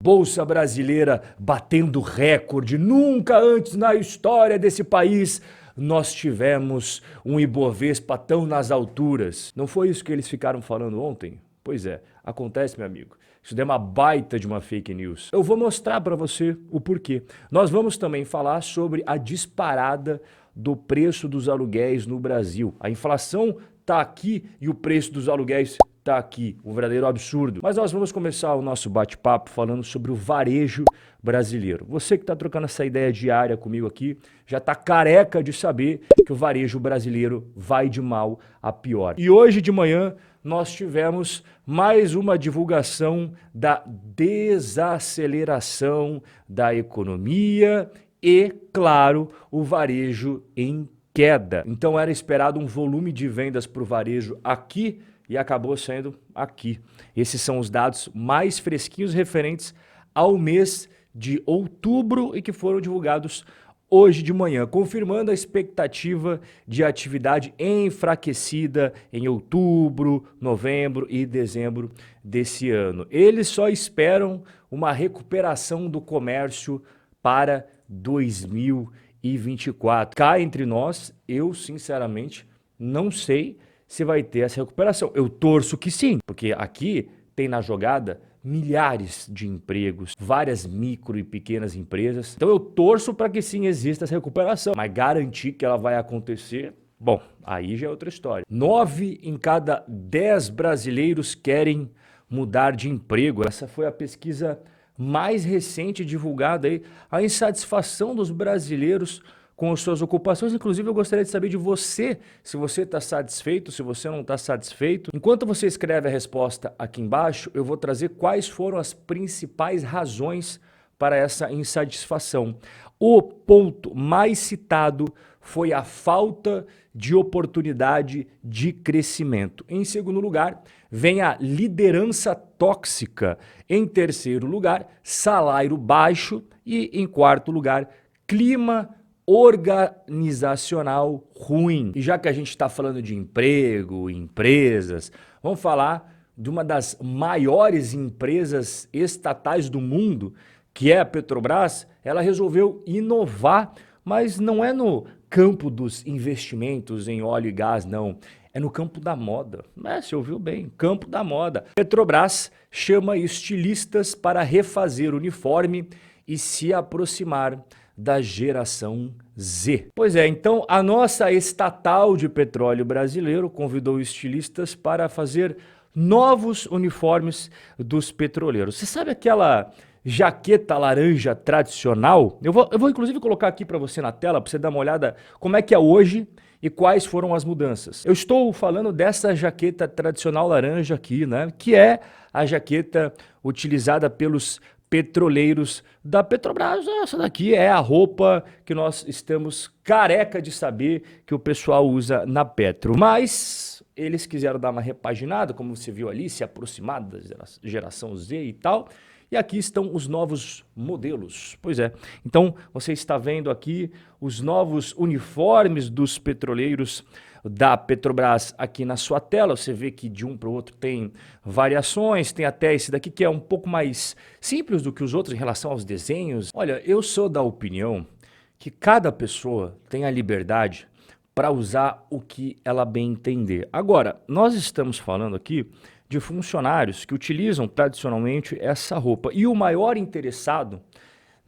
Bolsa brasileira batendo recorde. Nunca antes na história desse país nós tivemos um Ibovespa tão nas alturas. Não foi isso que eles ficaram falando ontem? Pois é, acontece, meu amigo. Isso daí é uma baita de uma fake news. Eu vou mostrar para você o porquê. Nós vamos também falar sobre a disparada do preço dos aluguéis no Brasil. A inflação está aqui e o preço dos aluguéis está aqui, um verdadeiro absurdo. Mas nós vamos começar o nosso bate-papo falando sobre o varejo brasileiro. Você que está trocando essa ideia diária comigo aqui, já está careca de saber que o varejo brasileiro vai de mal a pior. E hoje de manhã nós tivemos mais uma divulgação da desaceleração da economia e, claro, o varejo em queda. Então era esperado um volume de vendas para o varejo aqui e acabou sendo aqui. Esses são os dados mais fresquinhos referentes ao mês de outubro e que foram divulgados hoje de manhã, confirmando a expectativa de atividade enfraquecida em outubro, novembro e dezembro desse ano. Eles só esperam uma recuperação do comércio para 2024. Cá entre nós, eu sinceramente não sei se vai ter essa recuperação. Eu torço que sim, porque aqui tem na jogada milhares de empregos, várias micro e pequenas empresas. Então eu torço para que sim exista essa recuperação, mas garantir que ela vai acontecer, bom, aí já é outra história. 9 em cada 10 brasileiros querem mudar de emprego. Essa foi a pesquisa mais recente divulgada aí, a insatisfação dos brasileiros com as suas ocupações. Inclusive, eu gostaria de saber de você, se você está satisfeito, se você não está satisfeito. Enquanto você escreve a resposta aqui embaixo, eu vou trazer quais foram as principais razões para essa insatisfação. O ponto mais citado foi a falta de oportunidade de crescimento. Em segundo lugar, vem a liderança tóxica. Em terceiro lugar, salário baixo. E em quarto lugar, clima organizacional ruim. E já que a gente está falando de emprego, empresas, vamos falar de uma das maiores empresas estatais do mundo, que é a Petrobras. Ela resolveu inovar, mas não é no campo dos investimentos em óleo e gás, não. É no campo da moda. Você ouviu bem, campo da moda. Petrobras chama estilistas para refazer o uniforme e se aproximar da geração Z. Pois é, então a nossa estatal de petróleo brasileiro convidou estilistas para fazer novos uniformes dos petroleiros. Você sabe aquela jaqueta laranja tradicional? Eu vou inclusive colocar aqui para você na tela, para você dar uma olhada como é que é hoje e quais foram as mudanças. Eu estou falando dessa jaqueta tradicional laranja aqui, né? Que é a jaqueta utilizada pelos petroleiros da Petrobras. Essa daqui é a roupa que nós estamos careca de saber que o pessoal usa na Petro. Mas eles quiseram dar uma repaginada, como você viu ali, se aproximar da geração Z e tal. E aqui estão os novos modelos. Pois é, então você está vendo aqui os novos uniformes dos petroleiros da Petrobras aqui na sua tela. Você vê que de um para o outro tem variações, tem até esse daqui que é um pouco mais simples do que os outros em relação aos desenhos. Olha, eu sou da opinião que cada pessoa tem a liberdade para usar o que ela bem entender. Agora, nós estamos falando aqui de funcionários que utilizam tradicionalmente essa roupa. E o maior interessado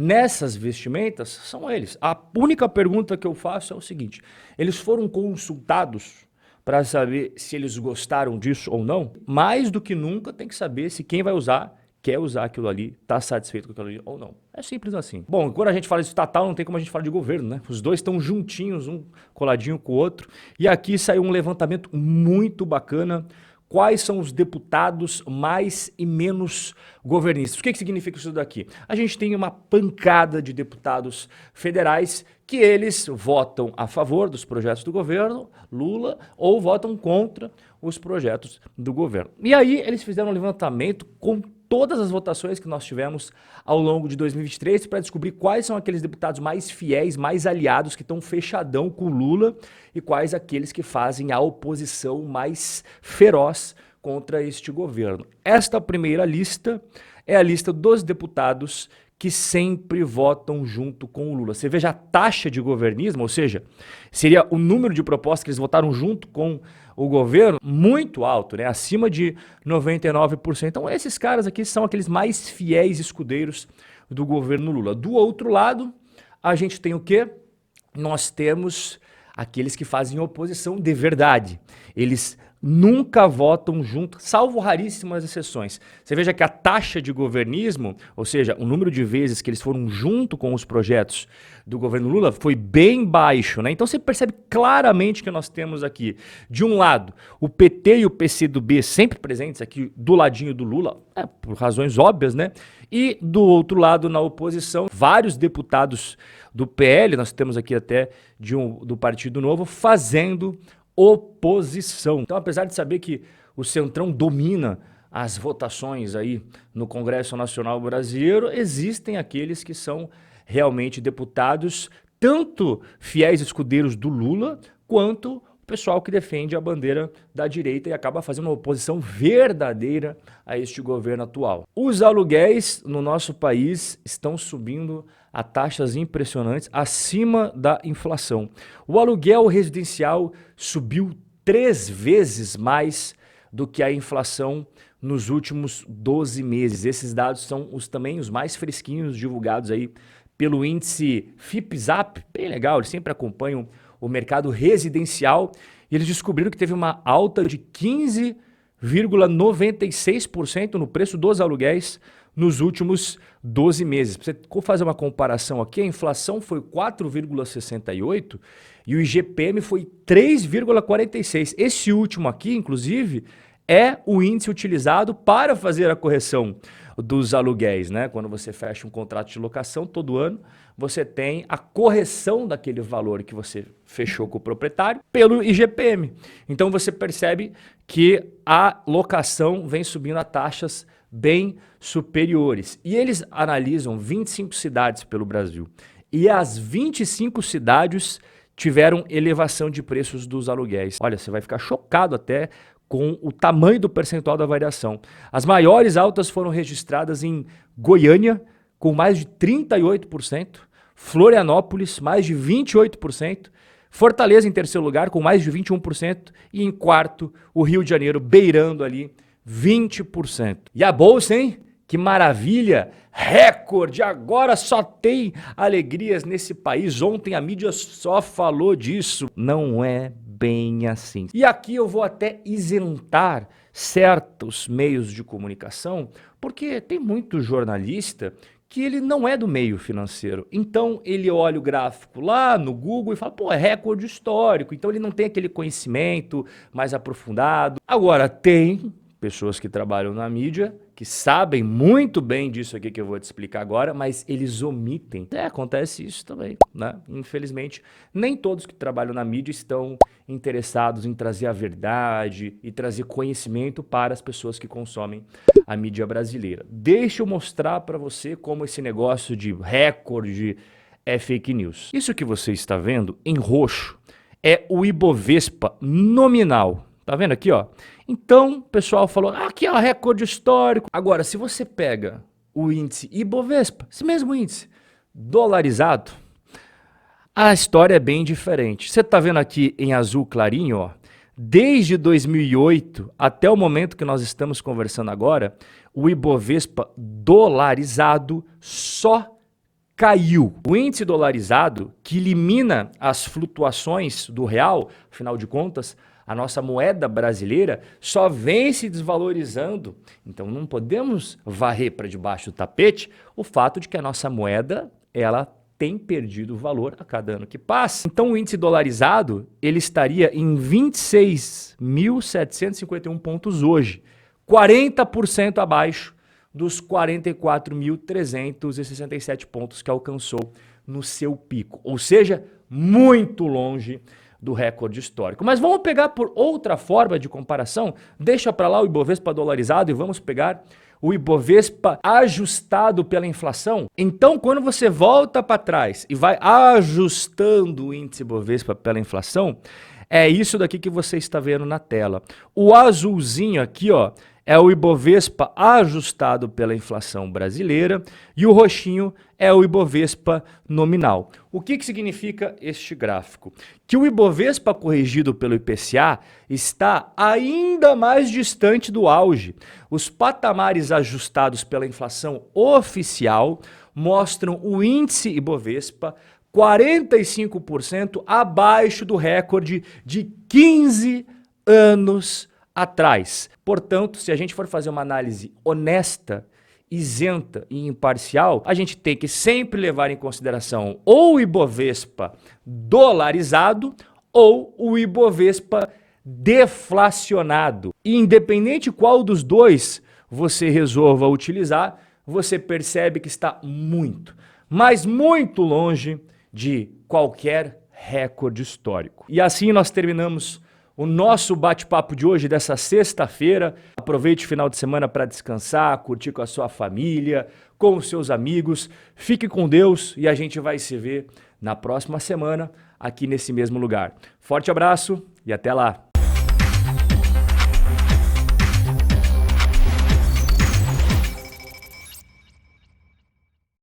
nessas vestimentas são eles. A única pergunta que eu faço é o seguinte: eles foram consultados para saber se eles gostaram disso ou não? Mais do que nunca tem que saber se quem vai usar quer usar aquilo ali, está satisfeito com aquilo ali ou não. É simples assim. Bom, quando a gente fala de estatal, não tem como a gente falar de governo, né? Os dois estão juntinhos, um coladinho com o outro. E aqui saiu um levantamento muito bacana. Quais são os deputados mais e menos governistas? O que significa isso daqui? A gente tem uma pancada de deputados federais que eles votam a favor dos projetos do governo Lula ou votam contra os projetos do governo. E aí eles fizeram um levantamento com todas as votações que nós tivemos ao longo de 2023 para descobrir quais são aqueles deputados mais fiéis, mais aliados, que estão fechadão com Lula e quais aqueles que fazem a oposição mais feroz contra este governo. Esta primeira lista é a lista dos deputados que sempre votam junto com o Lula. Você veja a taxa de governismo, ou seja, seria o número de propostas que eles votaram junto com o governo, muito alto, né? Acima de 99%. Então esses caras aqui são aqueles mais fiéis escudeiros do governo Lula. Do outro lado, a gente tem o quê? Nós temos aqueles que fazem oposição de verdade. Eles nunca votam junto, salvo raríssimas exceções. Você veja que a taxa de governismo, ou seja, o número de vezes que eles foram junto com os projetos do governo Lula foi bem baixo, né? Então você percebe claramente que nós temos aqui, de um lado, o PT e o PCdoB sempre presentes aqui do ladinho do Lula, por razões óbvias, né? E do outro lado, na oposição, vários deputados do PL, nós temos aqui até do Partido Novo, fazendo oposição. Então, apesar de saber que o Centrão domina as votações aí no Congresso Nacional Brasileiro, existem aqueles que são realmente deputados, tanto fiéis escudeiros do Lula, quanto o pessoal que defende a bandeira da direita e acaba fazendo uma oposição verdadeira a este governo atual. Os aluguéis no nosso país estão subindo a taxas impressionantes, acima da inflação. O aluguel residencial subiu 3 vezes mais do que a inflação nos últimos 12 meses. Esses dados são também os mais fresquinhos divulgados aí pelo índice FIPZAP, bem legal, eles sempre acompanham o mercado residencial e eles descobriram que teve uma alta de 15,96% no preço dos aluguéis nos últimos 12 meses. Para você fazer uma comparação aqui, a inflação foi 4,68% e o IGPM foi 3,46%. Esse último aqui, inclusive, é o índice utilizado para fazer a correção dos aluguéis, né? Quando você fecha um contrato de locação, todo ano você tem a correção daquele valor que você fechou com o proprietário pelo IGPM. Então você percebe que a locação vem subindo a taxas bem superiores. E eles analisam 25 cidades pelo Brasil. E as 25 cidades tiveram elevação de preços dos aluguéis. Olha, você vai ficar chocado até com o tamanho do percentual da variação. As maiores altas foram registradas em Goiânia, com mais de 38%, Florianópolis, mais de 28%, Fortaleza em terceiro lugar, com mais de 21%, e em quarto, o Rio de Janeiro, beirando ali 20%. E a bolsa, hein? Que maravilha! Recorde! Agora só tem alegrias nesse país. Ontem a mídia só falou disso. Não é bem assim. E aqui eu vou até isentar certos meios de comunicação, porque tem muito jornalista que ele não é do meio financeiro. Então ele olha o gráfico lá no Google e fala, pô, é recorde histórico. Então ele não tem aquele conhecimento mais aprofundado. Agora, tem pessoas que trabalham na mídia, que sabem muito bem disso aqui que eu vou te explicar agora, mas eles omitem. Acontece isso também, né? Infelizmente, nem todos que trabalham na mídia estão interessados em trazer a verdade e trazer conhecimento para as pessoas que consomem a mídia brasileira. Deixa eu mostrar para você como esse negócio de recorde é fake news. Isso que você está vendo em roxo é o Ibovespa nominal. Tá vendo aqui, ó? Então, o pessoal falou, aqui é o recorde histórico. Agora, se você pega o índice Ibovespa, esse mesmo índice, dolarizado, a história é bem diferente. Você tá vendo aqui em azul clarinho, ó, desde 2008 até o momento que nós estamos conversando agora, o Ibovespa dolarizado só caiu. O índice dolarizado, que elimina as flutuações do real, afinal de contas, a nossa moeda brasileira só vem se desvalorizando. Então não podemos varrer para debaixo do tapete o fato de que a nossa moeda, ela tem perdido valor a cada ano que passa. Então o índice dolarizado, ele estaria em 26.751 pontos hoje, 40% abaixo dos 44.367 pontos que alcançou no seu pico. Ou seja, muito longe do recorde histórico. Mas vamos pegar por outra forma de comparação, deixa para lá o Ibovespa dolarizado e vamos pegar o Ibovespa ajustado pela inflação. Então, quando você volta para trás e vai ajustando o índice Ibovespa pela inflação, é isso daqui que você está vendo na tela. O azulzinho aqui, ó, é o Ibovespa ajustado pela inflação brasileira e o roxinho é o Ibovespa nominal. O que significa este gráfico? Que o Ibovespa corrigido pelo IPCA está ainda mais distante do auge. Os patamares ajustados pela inflação oficial mostram o índice Ibovespa 45% abaixo do recorde de 15 anos atrás. Portanto, se a gente for fazer uma análise honesta, isenta e imparcial, a gente tem que sempre levar em consideração ou o Ibovespa dolarizado ou o Ibovespa deflacionado. E independente qual dos dois você resolva utilizar, você percebe que está muito, mas muito longe de qualquer recorde histórico. E assim nós terminamos o nosso bate-papo de hoje, dessa sexta-feira. Aproveite o final de semana para descansar, curtir com a sua família, com os seus amigos. Fique com Deus e a gente vai se ver na próxima semana aqui nesse mesmo lugar. Forte abraço e até lá!